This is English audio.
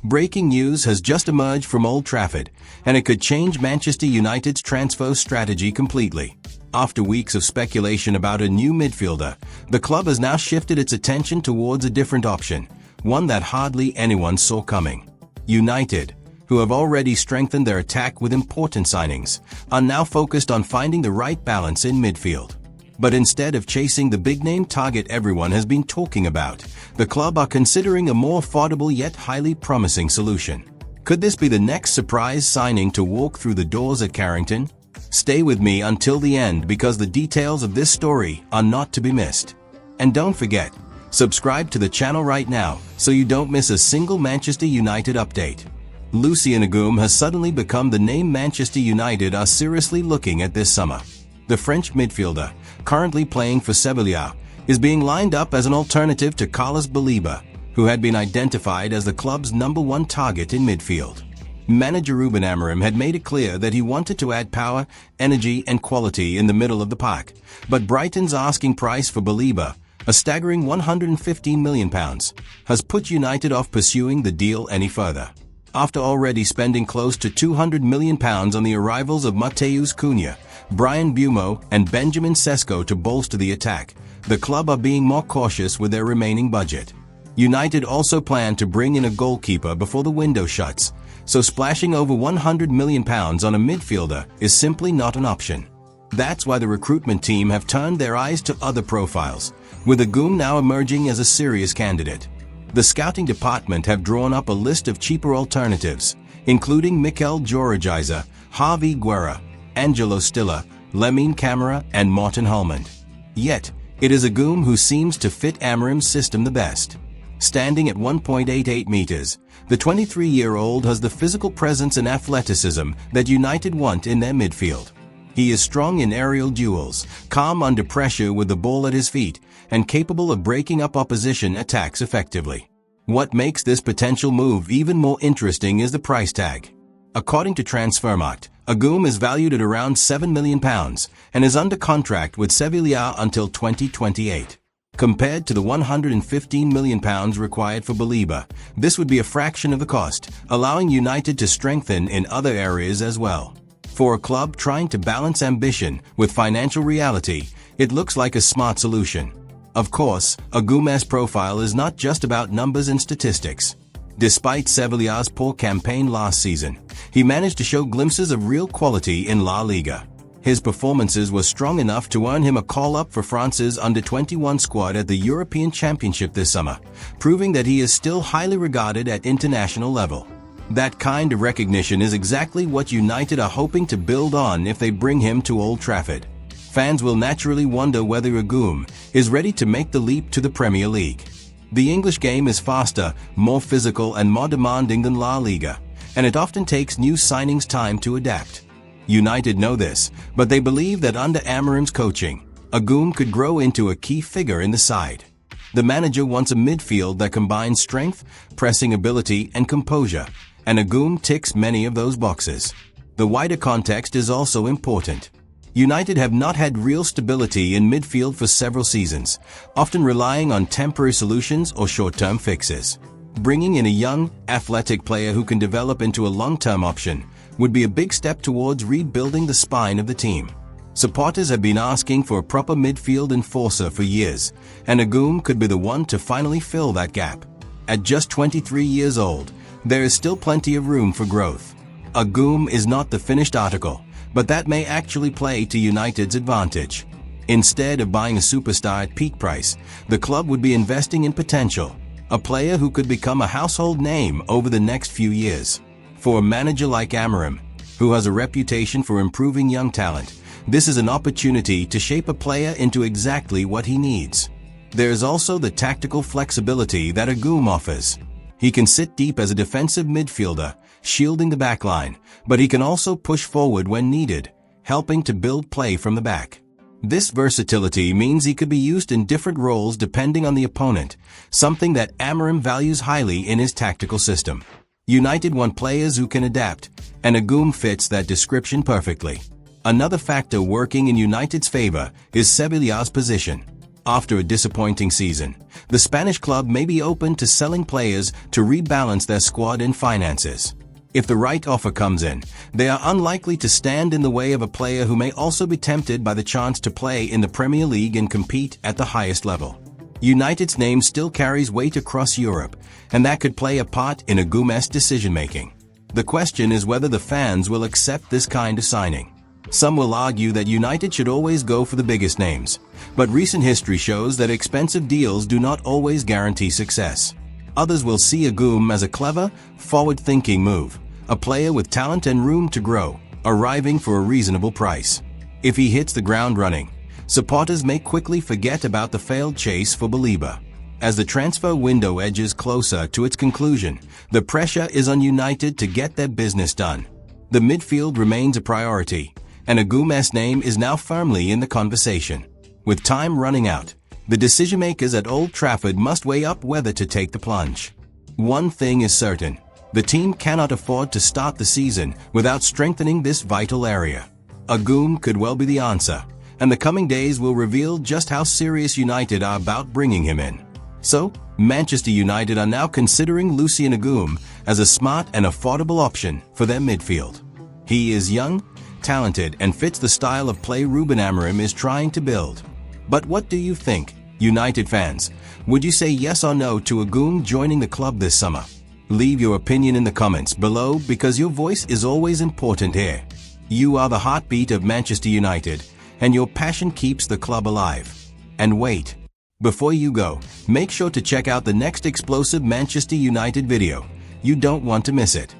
Breaking news has just emerged from Old Trafford, and it could change Manchester United's transfer strategy completely. After weeks of speculation about a new midfielder, the club has now shifted its attention towards a different option, one that hardly anyone saw coming. United, who have already strengthened their attack with important signings, are now focused on finding the right balance in midfield. But instead of chasing the big-name target everyone has been talking about, the club are considering a more affordable yet highly promising solution. Could this be the next surprise signing to walk through the doors at Carrington? Stay with me until the end because the details of this story are not to be missed. And don't forget, subscribe to the channel right now so you don't miss a single Manchester United update. Lucien Agoum has suddenly become the name Manchester United are seriously looking at this summer. The French midfielder, currently playing for Sevilla, is being lined up as an alternative to Carlos Baleba, who had been identified as the club's #1 target in midfield. Manager Ruben Amorim had made it clear that he wanted to add power, energy and quality in the middle of the pack, but Brighton's asking price for Baleba, a staggering £115 million, has put United off pursuing the deal any further. After already spending close to £200 million on the arrivals of Matheus Cunha, Bryan Mbeumo and Benjamin Sesko to bolster the attack, the club are being more cautious with their remaining budget. United also plan to bring in a goalkeeper before the window shuts, so splashing over £100 million on a midfielder is simply not an option. That's why the recruitment team have turned their eyes to other profiles, with Agoum now emerging as a serious candidate. The scouting department have drawn up a list of cheaper alternatives, including Mikel Djurgården, Javi Guerra, Angelo Stiller, Lamine Camara and Martin Hulmand. Yet, it is Agoum who seems to fit Amorim's system the best. Standing at 1.88 meters, the 23-year-old has the physical presence and athleticism that United want in their midfield. He is strong in aerial duels, calm under pressure with the ball at his feet, and capable of breaking up opposition attacks effectively. What makes this potential move even more interesting is the price tag. According to Transfermarkt, Agoum is valued at around £7 million and is under contract with Sevilla until 2028. Compared to the £115 million required for Baleba, this would be a fraction of the cost, allowing United to strengthen in other areas as well. For a club trying to balance ambition with financial reality, it looks like a smart solution. Of course, Agoum's profile is not just about numbers and statistics. Despite Sevilla's poor campaign last season, he managed to show glimpses of real quality in La Liga. His performances were strong enough to earn him a call-up for France's under-21 squad at the European Championship this summer, proving that he is still highly regarded at international level. That kind of recognition is exactly what United are hoping to build on if they bring him to Old Trafford. Fans will naturally wonder whether Agoum is ready to make the leap to the Premier League. The English game is faster, more physical and more demanding than La Liga, and it often takes new signings time to adapt. United know this, but they believe that under Amorim's coaching, Agoum could grow into a key figure in the side. The manager wants a midfield that combines strength, pressing ability and composure, and Agoum ticks many of those boxes. The wider context is also important. United have not had real stability in midfield for several seasons, often relying on temporary solutions or short-term fixes. Bringing in a young, athletic player who can develop into a long-term option would be a big step towards rebuilding the spine of the team. Supporters have been asking for a proper midfield enforcer for years, and Agoum could be the one to finally fill that gap. At just 23 years old, there is still plenty of room for growth. Agoum is not the finished article, but that may actually play to United's advantage. Instead of buying a superstar at peak price, the club would be investing in potential, a player who could become a household name over the next few years. For a manager like Amorim, who has a reputation for improving young talent, this is an opportunity to shape a player into exactly what he needs. There is also the tactical flexibility that Agoum offers. He can sit deep as a defensive midfielder, shielding the backline, but he can also push forward when needed, helping to build play from the back. This versatility means he could be used in different roles depending on the opponent, something that Amorim values highly in his tactical system. United want players who can adapt, and Agoum fits that description perfectly. Another factor working in United's favor is Sevilla's position. After a disappointing season, the Spanish club may be open to selling players to rebalance their squad and finances. If the right offer comes in, they are unlikely to stand in the way of a player who may also be tempted by the chance to play in the Premier League and compete at the highest level. United's name still carries weight across Europe, and that could play a part in Agüim's decision-making. The question is whether the fans will accept this kind of signing. Some will argue that United should always go for the biggest names, but recent history shows that expensive deals do not always guarantee success. Others will see Agüim as a clever, forward-thinking move, a player with talent and room to grow, arriving for a reasonable price. If he hits the ground running, supporters may quickly forget about the failed chase for Baleba. As the transfer window edges closer to its conclusion, the pressure is on United to get their business done. The midfield remains a priority, and Agüim's name is now firmly in the conversation. With time running out, the decision-makers at Old Trafford must weigh up whether to take the plunge. One thing is certain: the team cannot afford to start the season without strengthening this vital area. Agüim could well be the answer, and the coming days will reveal just how serious United are about bringing him in. So, Manchester United are now considering Lucien Agüim as a smart and affordable option for their midfield. He is young, talented, and fits the style of play Ruben Amorim is trying to build. But what do you think, United fans? Would you say yes or no to Agüim joining the club this summer? Leave your opinion in the comments below, because your voice is always important here. You are the heartbeat of Manchester United, and your passion keeps the club alive. And wait, before you go, make sure to check out the next explosive Manchester United video. You don't want to miss it.